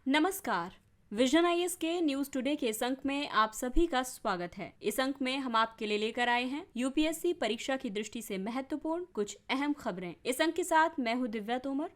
नमस्कार। Vision IAS के news today के इस अंक में आप सभी का स्वागत है। इस अंक में हम आपके लिए लेकर आए हैं यूपीएससी परीक्षा की दृष्टि से महत्वपूर्ण कुछ अहम खबरें। इस अंक के साथ मैं हूं दिव्या तोमर।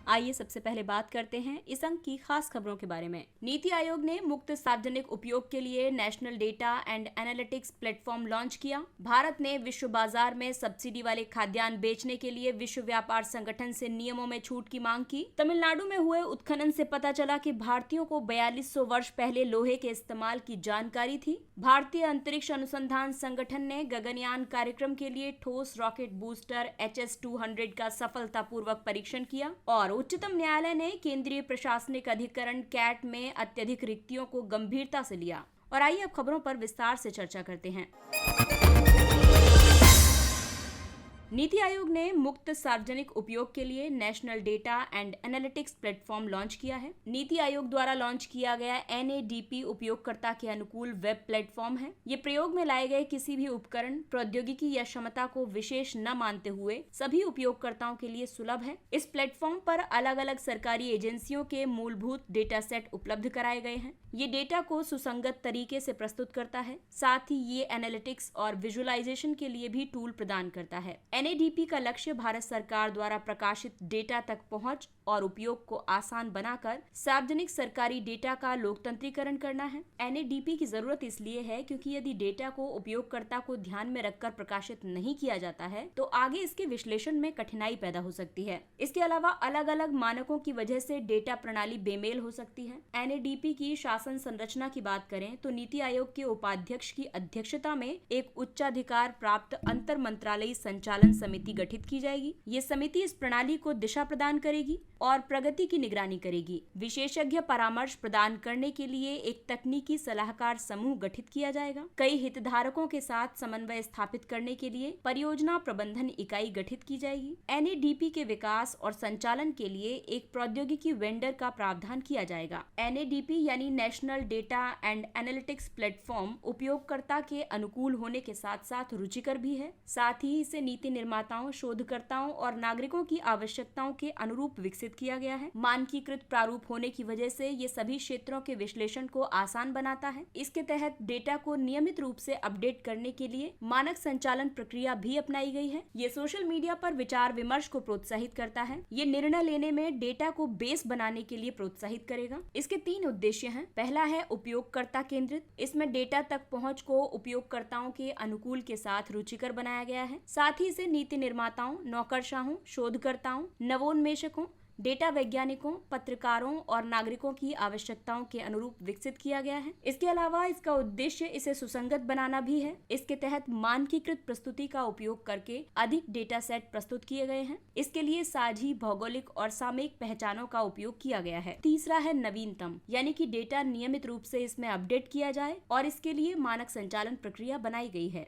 आइए सबसे पहले बात करते हैं इस अंक की खास खबरों के बारे में। नीति आयोग ने मुक्त सार्वजनिक उपयोग के लिए national data and analytics platform launch किया। भारत ने विश्व बाजार में सब्सिडी वाले खाद्यान्न बेचने के लिए विश्व व्यापार संगठन से नियमों में छूट की मांग की। तमिलनाडु में हुए उत्खनन से पता चला कि भारतीयों को 4200 वर्ष पहले लोहे के इस्तेमाल की जानकारी थी। भारतीय अंतरिक्ष अनुसंधान संगठन ने गगनयान कार्यक्रम के लिए ठोस रॉकेट बूस्टर HS-200 का सफलतापूर्वक परीक्षण किया। और उच्चतम न्यायालय ने केंद्रीय प्रशासनिक अधिकरण कैट में अत्यधिक रिक्तियों को गंभीरता से लिया। और आइए अब खबरों पर विस्तार से चर्चा करते हैं। नीति आयोग ने मुक्त सार्वजनिक उपयोग के लिए national data and analytics platform launch किया है। नीति आयोग द्वारा लॉन्च किया गया NADP उपयोगकर्ता के अनुकूल वेब प्लेटफॉर्म है। ये प्रयोग में लाए गए किसी भी उपकरण, प्रौद्योगिकी या क्षमता को विशेष न मानते हुए सभी उपयोगकर्ताओं के लिए सुलभ है। इस प्लेटफॉर्म पर अलग अलग सरकारी एजेंसियों के मूलभूत डेटा सेट उपलब्ध कराए गए हैं। ये डेटा को सुसंगत तरीके से प्रस्तुत करता है। साथ ही ये एनालिटिक्स और विजुअलाइजेशन के लिए भी टूल प्रदान करता है। NADP का लक्ष्य भारत सरकार द्वारा प्रकाशित डेटा तक पहुंच और उपयोग को आसान बनाकर सार्वजनिक सरकारी डेटा का लोकतंत्रीकरण करना है। NADP की जरूरत इसलिए है क्योंकि यदि डेटा को उपयोगकर्ता को ध्यान में रखकर प्रकाशित नहीं किया जाता है तो आगे इसके विश्लेषण में कठिनाई पैदा हो सकती है। इसके अलावा अलग अलग मानकों की वजह से डेटा प्रणाली बेमेल हो सकती है। NADP की शासन संरचना की बात करें तो नीति आयोग के उपाध्यक्ष की अध्यक्षता में एक उच्चाधिकार प्राप्त अंतर मंत्रालयी संचालन समिति गठित की जाएगी। ये समिति इस प्रणाली को दिशा प्रदान करेगी और प्रगति की निगरानी करेगी। विशेषज्ञ परामर्श प्रदान करने के लिए एक तकनीकी सलाहकार समूह गठित किया जाएगा। कई हितधारकों के साथ समन्वय स्थापित करने के लिए परियोजना प्रबंधन इकाई गठित की जाएगी। NADP के विकास और संचालन के लिए एक प्रौद्योगिकी वेंडर का प्रावधान किया जाएगा। NADP यानी national data and analytics platform उपयोगकर्ता के अनुकूल होने के साथ साथ रुचिकर भी है। साथ ही इसे नीति निर्माताओं, शोधकर्ताओं और नागरिकों की आवश्यकताओं के अनुरूप विकसित किया गया है। मानकीकृत प्रारूप होने की वजह से ये सभी क्षेत्रों के विश्लेषण को आसान बनाता है। इसके तहत डेटा को नियमित रूप से अपडेट करने के लिए मानक संचालन प्रक्रिया भी अपनाई गई है। ये सोशल मीडिया पर विचार विमर्श को प्रोत्साहित करता है। ये निर्णय लेने में डेटा को बेस बनाने के लिए प्रोत्साहित करेगा। इसके 3 उद्देश्य हैं। पहला है उपयोगकर्ता केंद्रित। इसमें डेटा तक पहुंच को उपयोगकर्ताओं के अनुकूल के साथ रुचिकर बनाया गया है। साथ ही इसे नीति निर्माताओं, नौकरशाहों, शोधकर्ताओं, नवोन्मेषकों, डेटा वैज्ञानिकों, पत्रकारों और नागरिकों की आवश्यकताओं के अनुरूप विकसित किया गया है। इसके अलावा इसका उद्देश्य इसे सुसंगत बनाना भी है। इसके तहत मानकीकृत प्रस्तुति का उपयोग करके अधिक डेटा सेट प्रस्तुत किए गए हैं। इसके लिए साझी भौगोलिक और सामयिक पहचानों का उपयोग किया गया है। तीसरा है नवीनतम, यानी कि डेटा नियमित रूप से इसमें अपडेट किया जाए और इसके लिए मानक संचालन प्रक्रिया बनाई गई है।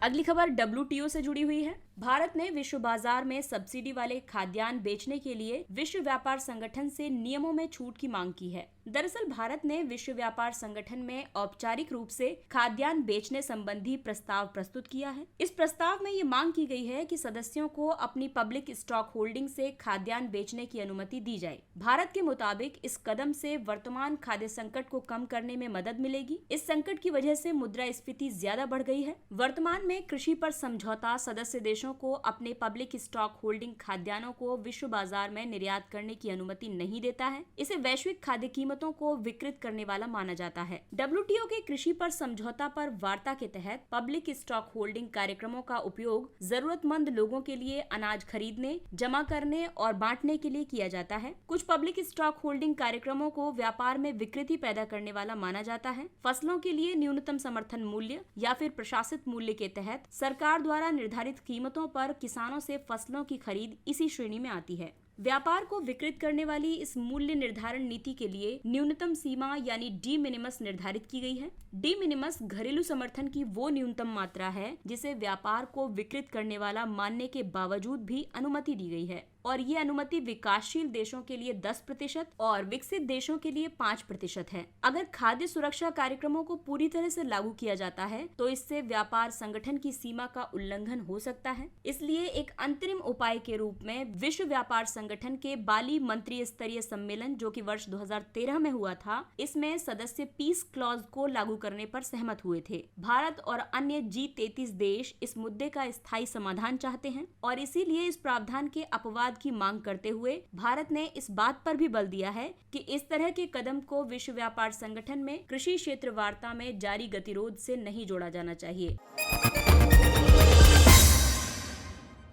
अगली खबर WTO से जुड़ी हुई है। भारत ने विश्व बाजार में सब्सिडी वाले खाद्यान्न बेचने के लिए विश्व व्यापार संगठन से नियमों में छूट की मांग की है। दरअसल भारत ने विश्व व्यापार संगठन में औपचारिक रूप से खाद्यान्न बेचने संबंधी प्रस्ताव प्रस्तुत किया है। इस प्रस्ताव में ये मांग की गई है कि सदस्यों को अपनी पब्लिक स्टॉक होल्डिंग से खाद्यान्न बेचने की अनुमति दी जाए। भारत के मुताबिक इस कदम से वर्तमान खाद्य संकट को कम करने में मदद मिलेगी। इस संकट की वजह से मुद्रास्फीति ज्यादा बढ़ गई है। वर्तमान में कृषि पर समझौता सदस्य देशों को अपने पब्लिक स्टॉक होल्डिंग खाद्यान्नों को विश्व बाजार में निर्यात करने की अनुमति नहीं देता है। इसे वैश्विक खाद्य कीमतों को विकृत करने वाला माना जाता है। WTO के कृषि पर समझौता पर वार्ता के तहत पब्लिक स्टॉक होल्डिंग कार्यक्रमों का उपयोग जरूरतमंद लोगों के लिए अनाज खरीदने, जमा करने और बांटने के लिए किया जाता है। कुछ पब्लिक स्टॉक होल्डिंग कार्यक्रमों को व्यापार में विकृति पैदा करने वाला माना जाता है। फसलों के लिए न्यूनतम समर्थन मूल्य या फिर प्रशासित मूल्य के तहत सरकार द्वारा निर्धारित कीमतों पर किसानों से फसलों की खरीद इसी श्रेणी में आती है। व्यापार को विकृत करने वाली इस मूल्य निर्धारण नीति के लिए न्यूनतम सीमा यानी डी मिनिमस निर्धारित की गई है। डी मिनिमस घरेलू समर्थन की वो न्यूनतम मात्रा है जिसे व्यापार को विकृत करने वाला मानने के बावजूद भी अनुमति दी गई है। और ये अनुमति विकासशील देशों के लिए 10% और विकसित देशों के लिए 5% है। अगर खाद्य सुरक्षा कार्यक्रमों को पूरी तरह से लागू किया जाता है तो इससे व्यापार संगठन की सीमा का उल्लंघन हो सकता है। इसलिए एक अंतरिम उपाय के रूप में विश्व व्यापार संगठन के बाली मंत्री स्तरीय सम्मेलन, जो कि वर्ष 2013 में हुआ था, इसमें सदस्य पीस क्लॉज को लागू करने पर सहमत हुए थे। भारत और अन्य G33 देश इस मुद्दे का स्थायी समाधान चाहते हैं और इसीलिए इस प्रावधान के अपवाद की मांग करते हुए भारत ने इस बात पर भी बल दिया है कि इस तरह के कदम को विश्व व्यापार संगठन में कृषि क्षेत्र वार्ता में जारी गतिरोध से नहीं जोड़ा जाना चाहिए।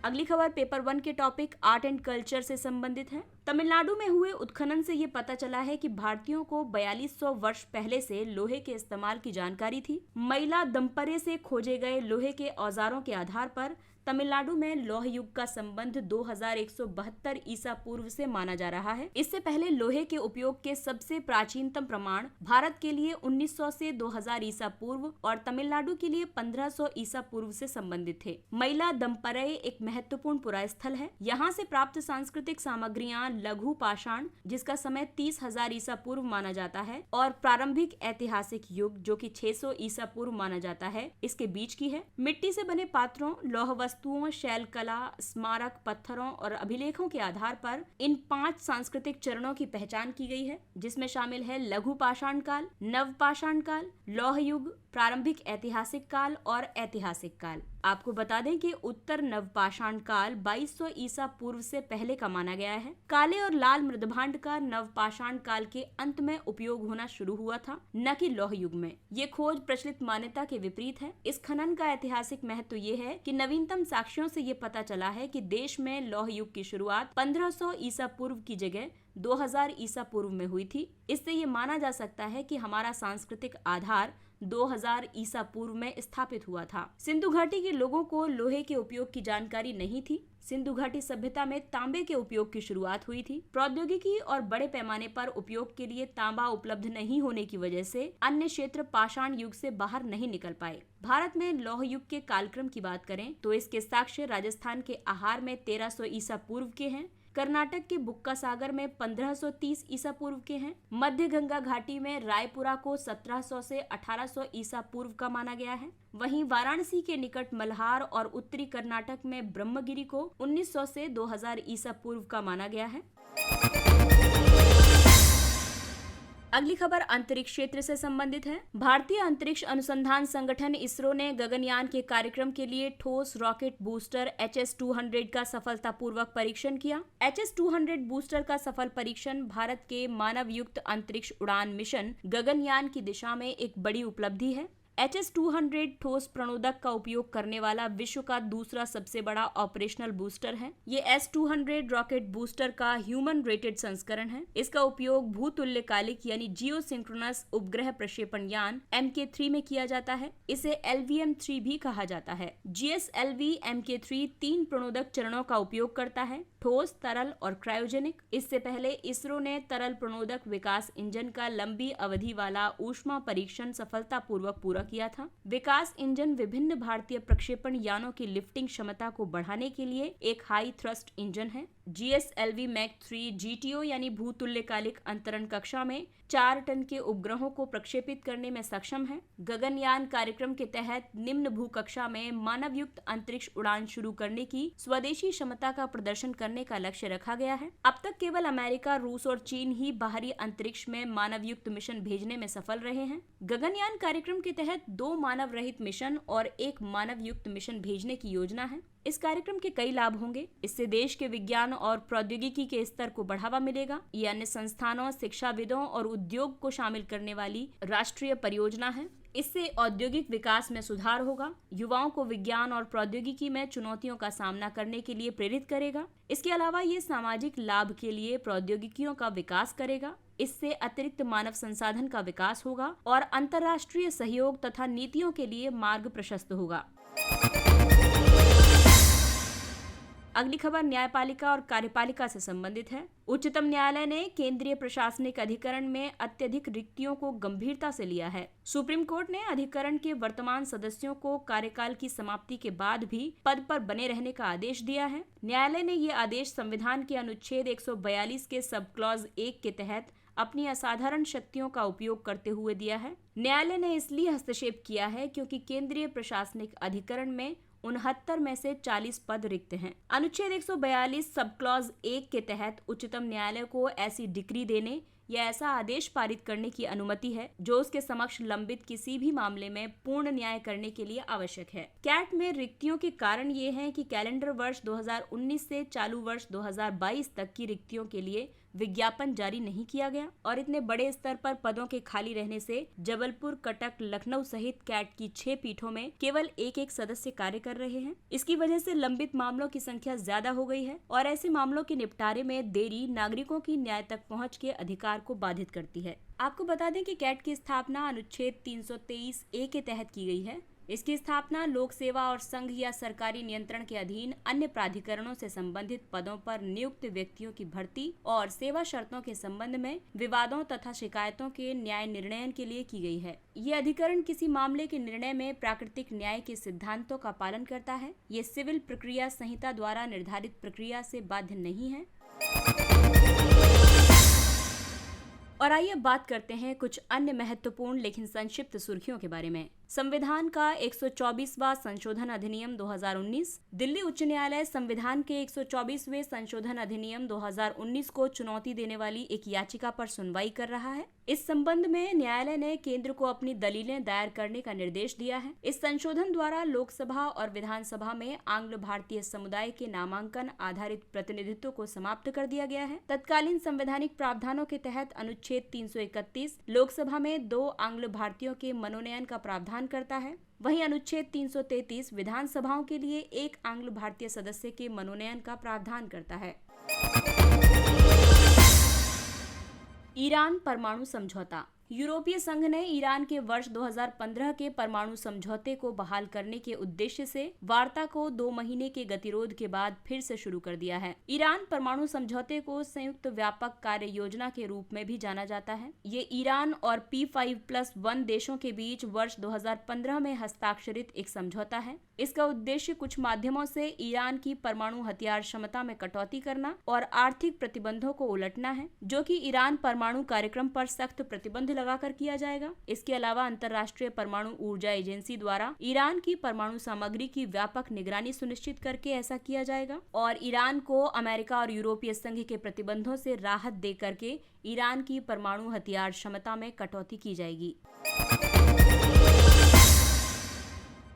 अगली खबर पेपर 1 के टॉपिक आर्ट एंड कल्चर से संबंधित है। तमिलनाडु में हुए उत्खनन से ये पता चला है कि भारतीयों को 4200 वर्ष पहले से लोहे के इस्तेमाल की जानकारी थी। मैला दंपरे से खोजे गए लोहे के औजारों के आधार पर तमिलनाडु में लौह युग का संबंध 2172 ईसा पूर्व से माना जा रहा है। इससे पहले लोहे के उपयोग के सबसे प्राचीनतम प्रमाण भारत के लिए 1900 से 2000 ईसा पूर्व और तमिलनाडु के लिए 1500 ईसा पूर्व से संबंधित थे। मैला दंपरई एक महत्वपूर्ण पुरास्थल है। यहाँ से प्राप्त सांस्कृतिक सामग्रियां लघु पाषाण, जिसका समय 30,000 ईसा पूर्व माना जाता है, और प्रारंभिक ऐतिहासिक युग, जो कि 600 ईसा पूर्व माना जाता है, इसके बीच की है। मिट्टी से बने पात्रों, लौह वस्तुओं, शैल कला, स्मारक, पत्थरों और अभिलेखों के आधार पर इन 5 सांस्कृतिक चरणों की पहचान की गई है, जिसमें शामिल है लघु पाषाण काल, नव पाषाण काल, लौह युग, प्रारंभिक ऐतिहासिक काल और ऐतिहासिक काल। आपको बता दें कि उत्तर नवपाषाण काल 2200 ईसा पूर्व से पहले का माना गया है। काले और लाल मृदभांड का नवपाषाण काल के अंत में उपयोग होना शुरू हुआ था, न कि लौह युग में। ये खोज प्रचलित मान्यता के विपरीत है। इस खनन का ऐतिहासिक महत्व ये है कि नवीनतम साक्ष्यों से ये पता चला है कि देश में लौह युग की शुरुआत 1500 ईसा पूर्व की जगह 2000 ईसा पूर्व में हुई थी। इससे ये माना जा सकता है कि हमारा सांस्कृतिक आधार 2000 ईसा पूर्व में स्थापित हुआ था। सिंधु घाटी के लोगों को लोहे के उपयोग की जानकारी नहीं थी। सिंधु घाटी सभ्यता में तांबे के उपयोग की शुरुआत हुई थी। प्रौद्योगिकी और बड़े पैमाने पर उपयोग के लिए तांबा उपलब्ध नहीं होने की वजह से अन्य क्षेत्र पाषाण युग से बाहर नहीं निकल पाए। भारत में लौह युग के कालक्रम की बात करें तो इसके साक्ष्य राजस्थान के आहार में 1300 ईसा पूर्व के हैं, कर्नाटक के बुक्का सागर में 1530 ईसा पूर्व के हैं, मध्य गंगा घाटी में रायपुरा को 1700 से 1800 ईसा पूर्व का माना गया है। वहीं वाराणसी के निकट मल्हार और उत्तरी कर्नाटक में ब्रह्मगिरी को 1900 से 2000 ईसा पूर्व का माना गया है। अगली खबर अंतरिक्ष क्षेत्र से संबंधित है। भारतीय अंतरिक्ष अनुसंधान संगठन इसरो ने गगनयान के कार्यक्रम के लिए ठोस रॉकेट बूस्टर HS-200 का सफलतापूर्वक परीक्षण किया। HS-200 बूस्टर का सफल परीक्षण भारत के मानव युक्त अंतरिक्ष उड़ान मिशन गगनयान की दिशा में एक बड़ी उपलब्धि है। HS-200 ठोस प्रणोदक का उपयोग करने वाला विश्व का दूसरा सबसे बड़ा ऑपरेशनल बूस्टर है। ये S-200 रॉकेट बूस्टर का ह्यूमन रेटेड संस्करण है। इसका उपयोग भूतुल्यकालिक यानी जियो सिंक्रोनस उपग्रह प्रक्षेपण यान MK3 में किया जाता है। इसे LVM-3 भी कहा जाता है। GSLV MK3 3 प्रणोदक चरणों का उपयोग करता है, ठोस, तरल और क्रायोजेनिक। इससे पहले इसरो ने तरल प्रणोदक विकास इंजन का लंबी अवधि वाला ऊष्मा परीक्षण सफलतापूर्वक पूरा किया था। विकास इंजन विभिन्न भारतीय प्रक्षेपण यानों की लिफ्टिंग क्षमता को बढ़ाने के लिए एक हाई थ्रस्ट इंजन है। GSLV Mk3 GTO यानी भूतुल्यकालिक अंतरण कक्षा में 4 टन के उपग्रहों को प्रक्षेपित करने में सक्षम है। गगनयान कार्यक्रम के तहत निम्न भूकक्षा में मानव युक्त अंतरिक्ष उड़ान शुरू करने की स्वदेशी क्षमता का प्रदर्शन करने का लक्ष्य रखा गया है। अब तक केवल अमेरिका, रूस और चीन ही बाहरी अंतरिक्ष में मानव युक्त मिशन भेजने में सफल रहे हैं। गगनयान कार्यक्रम के तहत 2 मानव रहित मिशन और 1 मानव युक्त मिशन भेजने की योजना है। इस कार्यक्रम के कई लाभ होंगे। इससे देश के विज्ञान और प्रौद्योगिकी के स्तर को बढ़ावा मिलेगा। ये अन्य संस्थानों, शिक्षाविदों और उद्योग को शामिल करने वाली राष्ट्रीय परियोजना है। इससे औद्योगिक विकास में सुधार होगा, युवाओं को विज्ञान और प्रौद्योगिकी में चुनौतियों का सामना करने के लिए प्रेरित करेगा। इसके अलावा ये सामाजिक लाभ के लिए प्रौद्योगिकियों का विकास करेगा। इससे अतिरिक्त मानव संसाधन का विकास होगा और अंतर्राष्ट्रीय सहयोग तथा नीतियों के लिए मार्ग प्रशस्त होगा। अगली खबर न्यायपालिका और कार्यपालिका से संबंधित है। उच्चतम न्यायालय ने केंद्रीय प्रशासनिक अधिकरण में अत्यधिक रिक्तियों को गंभीरता से लिया है। सुप्रीम कोर्ट ने अधिकरण के वर्तमान सदस्यों को कार्यकाल की समाप्ति के बाद भी पद पर बने रहने का आदेश दिया है। न्यायालय ने ये आदेश संविधान के अनुच्छेद 142 के सब क्लॉज 1 के तहत अपनी असाधारण शक्तियों का उपयोग करते हुए दिया है। न्यायालय ने इसलिए हस्तक्षेप किया है क्योंकि केंद्रीय प्रशासनिक अधिकरण में 69 में से 40 पद रिक्त हैं। अनुच्छेद 142 सब क्लॉज 1 के तहत उच्चतम न्यायालय को ऐसी डिक्री देने या ऐसा आदेश पारित करने की अनुमति है जो उसके समक्ष लंबित किसी भी मामले में पूर्ण न्याय करने के लिए आवश्यक है। कैट में रिक्तियों के कारण ये हैं कि कैलेंडर वर्ष 2019 से चालू वर्ष 2022 तक की रिक्तियों के लिए विज्ञापन जारी नहीं किया गया और इतने बड़े स्तर पर पदों के खाली रहने से जबलपुर, कटक, लखनऊ सहित कैट की 6 पीठों में केवल एक सदस्य कार्य कर रहे हैं। इसकी वजह से लंबित मामलों की संख्या ज्यादा हो गई है और ऐसे मामलों के निपटारे में देरी नागरिकों की न्याय तक पहुंच के अधिकार को बाधित करती है। आपको बता दें कि कैट की स्थापना अनुच्छेद 323 ए के तहत की गई है। इसकी स्थापना लोक सेवा और संघ या सरकारी नियंत्रण के अधीन अन्य प्राधिकरणों से संबंधित पदों पर नियुक्त व्यक्तियों की भर्ती और सेवा शर्तों के संबंध में विवादों तथा शिकायतों के न्याय निर्णयन के लिए की गई है। ये अधिकरण किसी मामले के निर्णय में प्राकृतिक न्याय के सिद्धांतों का पालन करता है। ये सिविल प्रक्रिया संहिता द्वारा निर्धारित प्रक्रिया से बाध्य नहीं है। और आइए बात करते हैं कुछ अन्य महत्वपूर्ण लेकिन संक्षिप्त सुर्खियों के बारे में। संविधान का 124वां संशोधन अधिनियम 2019। दिल्ली उच्च न्यायालय संविधान के 124वें संशोधन अधिनियम 2019 को चुनौती देने वाली एक याचिका पर सुनवाई कर रहा है। इस संबंध में न्यायालय ने केंद्र को अपनी दलीलें दायर करने का निर्देश दिया है। इस संशोधन द्वारा लोकसभा और विधानसभा में आंग्ल भारतीय समुदाय के नामांकन आधारित प्रतिनिधित्व को समाप्त कर दिया गया है। तत्कालीन संवैधानिक प्रावधानों के तहत अनुच्छेद 331 लोकसभा में 2 आंग्ल भारतीयों के मनोनयन का प्रावधान करता है। वहीं अनुच्छेद 333 विधानसभाओं के लिए 1 आंग्ल भारतीय सदस्य के मनोनयन का प्रावधान करता है। ईरान परमाणु समझौता। यूरोपीय संघ ने ईरान के वर्ष 2015 के परमाणु समझौते को बहाल करने के उद्देश्य से वार्ता को 2 महीने के गतिरोध के बाद फिर से शुरू कर दिया है। ईरान परमाणु समझौते को संयुक्त व्यापक कार्य योजना के रूप में भी जाना जाता है। ये ईरान और P5+1 देशों के बीच वर्ष 2015 में हस्ताक्षरित एक समझौता है। इसका उद्देश्य कुछ माध्यमों से ईरान की परमाणु हथियार क्षमता में कटौती करना और आर्थिक प्रतिबंधों को उलटना है, जो कि ईरान परमाणु कार्यक्रम पर सख्त प्रतिबंध लगाकर किया जाएगा। इसके अलावा अंतर्राष्ट्रीय परमाणु ऊर्जा एजेंसी द्वारा ईरान की परमाणु सामग्री की व्यापक निगरानी सुनिश्चित करके ऐसा किया जाएगा और ईरान को अमेरिका और यूरोपीय संघ के प्रतिबंधों से राहत दे करके ईरान की परमाणु हथियार क्षमता में कटौती की जाएगी।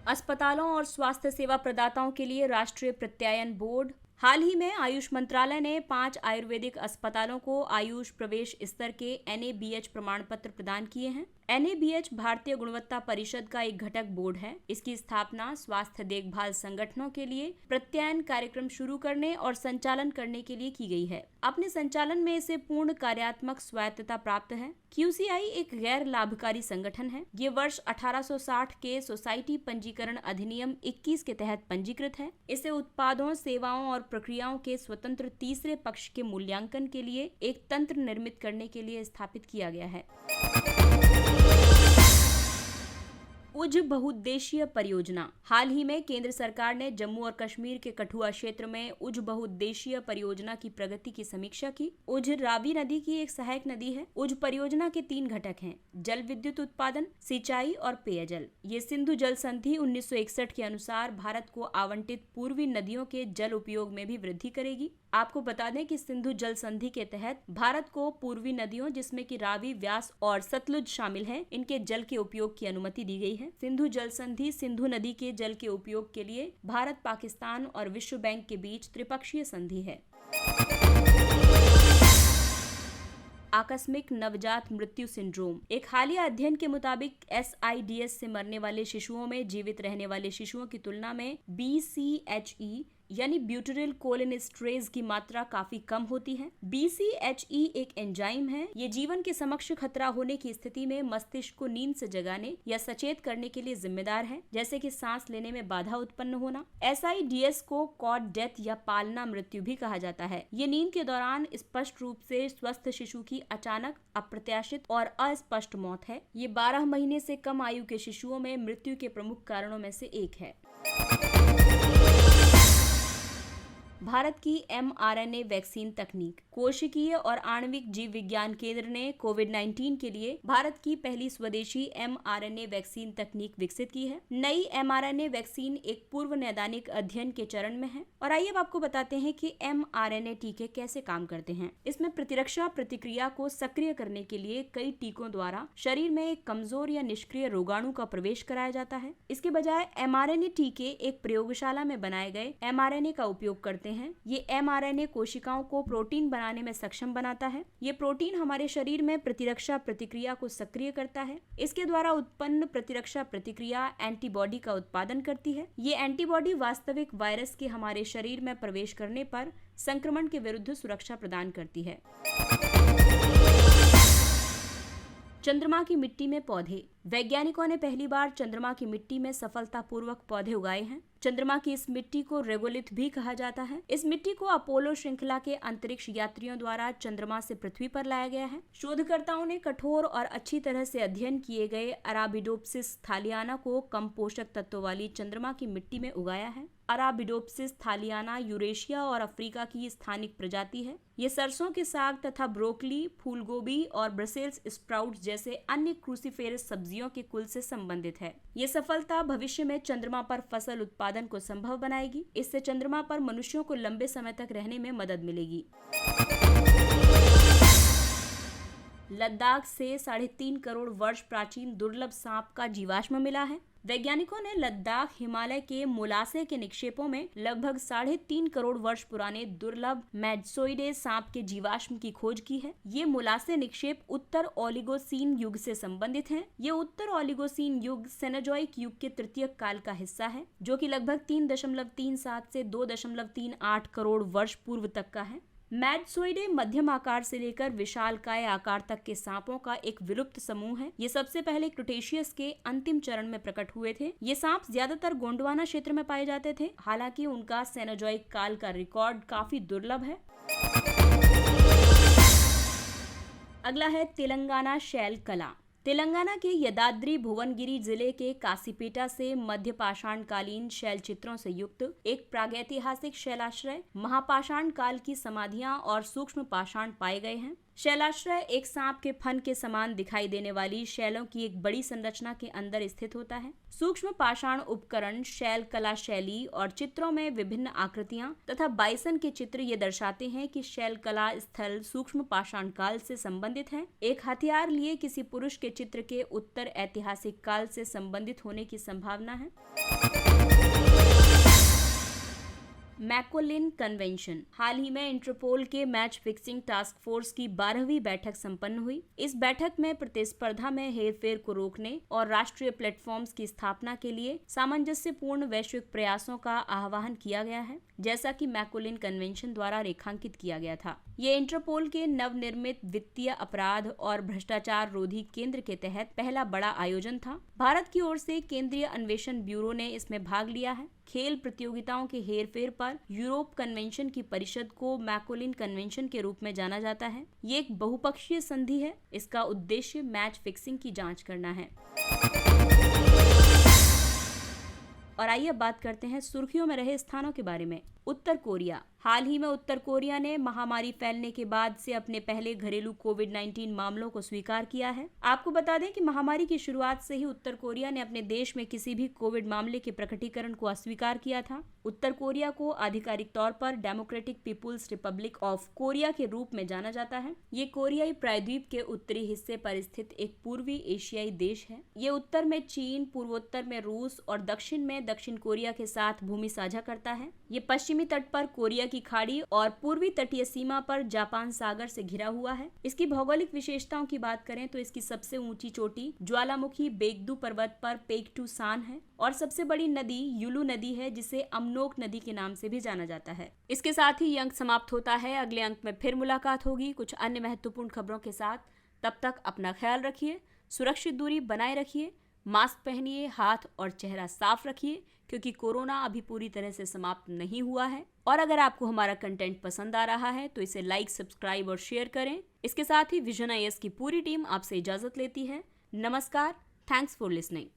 अस्पतालों और स्वास्थ्य सेवा प्रदाताओं के लिए राष्ट्रीय प्रत्यायन बोर्ड। हाल ही में आयुष मंत्रालय ने 5 आयुर्वेदिक अस्पतालों को आयुष प्रवेश स्तर के NABH प्रमाण पत्र प्रदान किए हैं। NABH भारतीय गुणवत्ता परिषद का एक घटक बोर्ड है। इसकी स्थापना स्वास्थ्य देखभाल संगठनों के लिए प्रत्यायन कार्यक्रम शुरू करने और संचालन करने के लिए की गई है। अपने संचालन में इसे पूर्ण कार्यात्मक स्वायत्तता प्राप्त है। QCI एक गैर लाभकारी संगठन है। ये वर्ष 1860 के सोसाइटी पंजीकरण अधिनियम 21 के तहत पंजीकृत है। इसे उत्पादों, सेवाओं और प्रक्रियाओं के स्वतंत्र तीसरे पक्ष के मूल्यांकन के लिए एक तंत्र निर्मित करने के लिए स्थापित किया गया है। उज बहुउद्देशीय परियोजना। हाल ही में केंद्र सरकार ने जम्मू और कश्मीर के कठुआ क्षेत्र में उज बहुउद्देशीय परियोजना की प्रगति की समीक्षा की। उज रावी नदी की एक सहायक नदी है। उज परियोजना के 3 घटक हैं: जल विद्युत उत्पादन, सिंचाई और पेयजल। ये सिंधु जल संधि 1961 के अनुसार भारत को आवंटित पूर्वी नदियों के जल उपयोग में भी वृद्धि करेगी। आपको बता दें कि सिंधु जल संधि के तहत भारत को पूर्वी नदियों, जिसमें कि रावी, व्यास और सतलुज शामिल हैं, इनके जल के उपयोग की अनुमति दी गई है। सिंधु जल संधि सिंधु नदी के जल के उपयोग के लिए भारत, पाकिस्तान और विश्व बैंक के बीच त्रिपक्षीय संधि है। आकस्मिक नवजात मृत्यु सिंड्रोम। एक हालिया अध्ययन के मुताबिक SIDS से मरने वाले शिशुओं में जीवित रहने वाले शिशुओं की तुलना में BCHE यानी ब्यूटेरिल कोलिनेस्टरेज की मात्रा काफी कम होती है। BCHE एक एंजाइम है। ये जीवन के समक्ष खतरा होने की स्थिति में मस्तिष्क को नींद से जगाने या सचेत करने के लिए जिम्मेदार है, जैसे कि सांस लेने में बाधा उत्पन्न होना। SIDS को कॉट डेथ या पालना मृत्यु भी कहा जाता है। ये नींद के दौरान स्पष्ट रूप से स्वस्थ शिशु की अचानक, अप्रत्याशित और अस्पष्ट मौत है। ये 12 महीने से कम आयु के शिशुओं में मृत्यु के प्रमुख कारणों में से एक है। भारत की mRNA वैक्सीन तकनीक। कोशिकीय और आणविक जीव विज्ञान केंद्र ने कोविड-19 के लिए भारत की पहली स्वदेशी mRNA वैक्सीन तकनीक विकसित की है। नई mRNA वैक्सीन एक पूर्व नैदानिक अध्ययन के चरण में है। और आइए अब आपको बताते हैं कि mRNA टीके कैसे काम करते हैं। इसमें प्रतिरक्षा प्रतिक्रिया को सक्रिय करने के लिए कई टीकों द्वारा शरीर में एक कमजोर या निष्क्रिय रोगाणु का प्रवेश कराया जाता है। इसके बजाय mRNA टीके एक प्रयोगशाला में बनाए गए mRNA का उपयोग करते हैं। ये mRNA कोशिकाओं को प्रोटीन बनाने में सक्षम बनाता है। ये प्रोटीन हमारे शरीर में प्रतिरक्षा प्रतिक्रिया को सक्रिय करता है। इसके द्वारा उत्पन्न प्रतिरक्षा प्रतिक्रिया एंटीबॉडी का उत्पादन करती है। ये एंटीबॉडी वास्तविक वायरस के हमारे शरीर में प्रवेश करने पर संक्रमण के विरुद्ध सुरक्षा प्रदान करती है। चंद्रमा की मिट्टी में पौधे। वैज्ञानिकों ने पहली बार चंद्रमा की मिट्टी में सफलतापूर्वक पौधे उगाए हैं। चंद्रमा की इस मिट्टी को रेगोलिथ भी कहा जाता है। इस मिट्टी को अपोलो श्रृंखला के अंतरिक्ष यात्रियों द्वारा चंद्रमा से पृथ्वी पर लाया गया है। शोधकर्ताओं ने कठोर और अच्छी तरह से अध्ययन किए गए अराबिडोप्सिस थालियाना को कम पोषक तत्वों वाली चंद्रमा की मिट्टी में उगाया है। अराबिडोप्सिस थालियाना यूरेशिया और अफ्रीका की स्थानिक प्रजाति है। ये सरसों के साग तथा ब्रोकली, फूलगोभी और ब्रसेल्स स्प्राउट्स जैसे अन्य क्रूसीफेरस सब्जियों के कुल से संबंधित है। ये सफलता भविष्य में चंद्रमा पर फसल उत्पादन को संभव बनाएगी। इससे चंद्रमा पर मनुष्यों को लंबे समय तक रहने में मदद मिलेगी। लद्दाख से 3.5 करोड़ वर्ष प्राचीन दुर्लभ सांप का जीवाश्म मिला है। वैज्ञानिकों ने लद्दाख हिमालय के मोलासे के निक्षेपों में लगभग 3.5 करोड़ वर्ष पुराने दुर्लभ मैडसोइडे सांप के जीवाश्म की खोज की है। ये मोलासे निक्षेप उत्तर ओलिगोसीन युग से संबंधित हैं। ये उत्तर ओलिगोसीन युग सेनोजोइक युग के तृतीयक काल का हिस्सा है, जो कि लगभग 3.37 से 2.38 करोड़ वर्ष पूर्व तक का है। मैडसोइडे मध्यम आकार से लेकर विशालकाय आकार तक के सांपों का एक विलुप्त समूह है। ये सबसे पहले क्रिटेशियस के अंतिम चरण में प्रकट हुए थे। ये सांप ज्यादातर गोंडवाना क्षेत्र में पाए जाते थे। हालांकि उनका सेनोजोइक काल का रिकॉर्ड काफी दुर्लभ है। अगला है तेलंगाना शैल कला। तेलंगाना के यदाद्री भुवनगिरी जिले के कासीपेटा से मध्य पाषाण कालीन शैल चित्रों से युक्त एक प्रागैतिहासिक शैलाश्रय, महापाषाण काल की समाधियां और सूक्ष्म पाषाण पाए गए हैं। शैलाश्रय एक सांप के फन के समान दिखाई देने वाली शैलों की एक बड़ी संरचना के अंदर स्थित होता है। सूक्ष्म पाषाण उपकरण, शैल कला शैली और चित्रों में विभिन्न आकृतियां तथा बाइसन के चित्र ये दर्शाते हैं कि शैल कला स्थल सूक्ष्म पाषाण काल से संबंधित है। एक हथियार लिए किसी पुरुष के चित्र के उत्तर ऐतिहासिक काल से संबंधित होने की संभावना है। मैकोलिन कन्वेंशन। हाल ही में इंटरपोल के मैच फिक्सिंग टास्क फोर्स की 12वीं बैठक संपन्न हुई। इस बैठक में प्रतिस्पर्धा में हेरफेर को रोकने और राष्ट्रीय प्लेटफॉर्म्स की स्थापना के लिए सामंजस्यपूर्ण वैश्विक प्रयासों का आह्वान किया गया है, जैसा कि मैकोलिन कन्वेंशन द्वारा रेखांकित किया गया था। ये इंटरपोल के नवनिर्मित वित्तीय अपराध और भ्रष्टाचार रोधी केंद्र के तहत पहला बड़ा आयोजन था। भारत की ओर से केंद्रीय अन्वेषण ब्यूरो ने इसमें भाग लिया है। खेल प्रतियोगिताओं के हेरफेर पर यूरोप कन्वेंशन की परिषद को मैकोलिन कन्वेंशन के रूप में जाना जाता है। ये एक बहुपक्षीय संधि है। इसका उद्देश्य मैच फिक्सिंग की जांच करना है। और आइए अब बात करते हैं सुर्खियों में रहे स्थानों के बारे में। उत्तर कोरिया। हाल ही में उत्तर कोरिया ने महामारी फैलने के बाद से अपने पहले घरेलू कोविड-19 मामलों को स्वीकार किया है। आपको बता दें कि महामारी की शुरुआत से ही उत्तर कोरिया ने अपने देश में किसी भी कोविड मामले के प्रकटीकरण को अस्वीकार किया था। उत्तर कोरिया को आधिकारिक तौर पर Democratic People's Republic of Korea के रूप में जाना जाता है। ये कोरियाई प्रायद्वीप के उत्तरी हिस्से पर स्थित एक पूर्वी एशियाई देश है। ये उत्तर में चीन, पूर्वोत्तर में रूस और दक्षिण में दक्षिण कोरिया के साथ भूमि साझा करता है। ये पश्चिमी तट पर कोरिया की खाड़ी और पूर्वी तटीय सीमा पर जापान सागर से घिरा हुआ है। इसकी भौगोलिक विशेषताओं की बात करें तो इसकी सबसे ऊंची चोटी ज्वालामुखी बेगदू पर्वत पर पेक्टू सान है और सबसे बड़ी नदी युलू नदी है, जिसे अमनोक नदी के नाम से भी जाना जाता है। इसके साथ ही ये अंक समाप्त होता है। अगले अंक में फिर मुलाकात होगी कुछ अन्य महत्वपूर्ण खबरों के साथ। तब तक अपना ख्याल रखिए, सुरक्षित दूरी बनाए रखिए, मास्क पहनिए, हाथ और चेहरा साफ रखिए, क्योंकि कोरोना अभी पूरी तरह से समाप्त नहीं हुआ है। और अगर आपको हमारा कंटेंट पसंद आ रहा है तो इसे लाइक, सब्सक्राइब और शेयर करें। इसके साथ ही विजन IAS की पूरी टीम आपसे इजाजत लेती है। नमस्कार, थैंक्स फॉर लिसनिंग।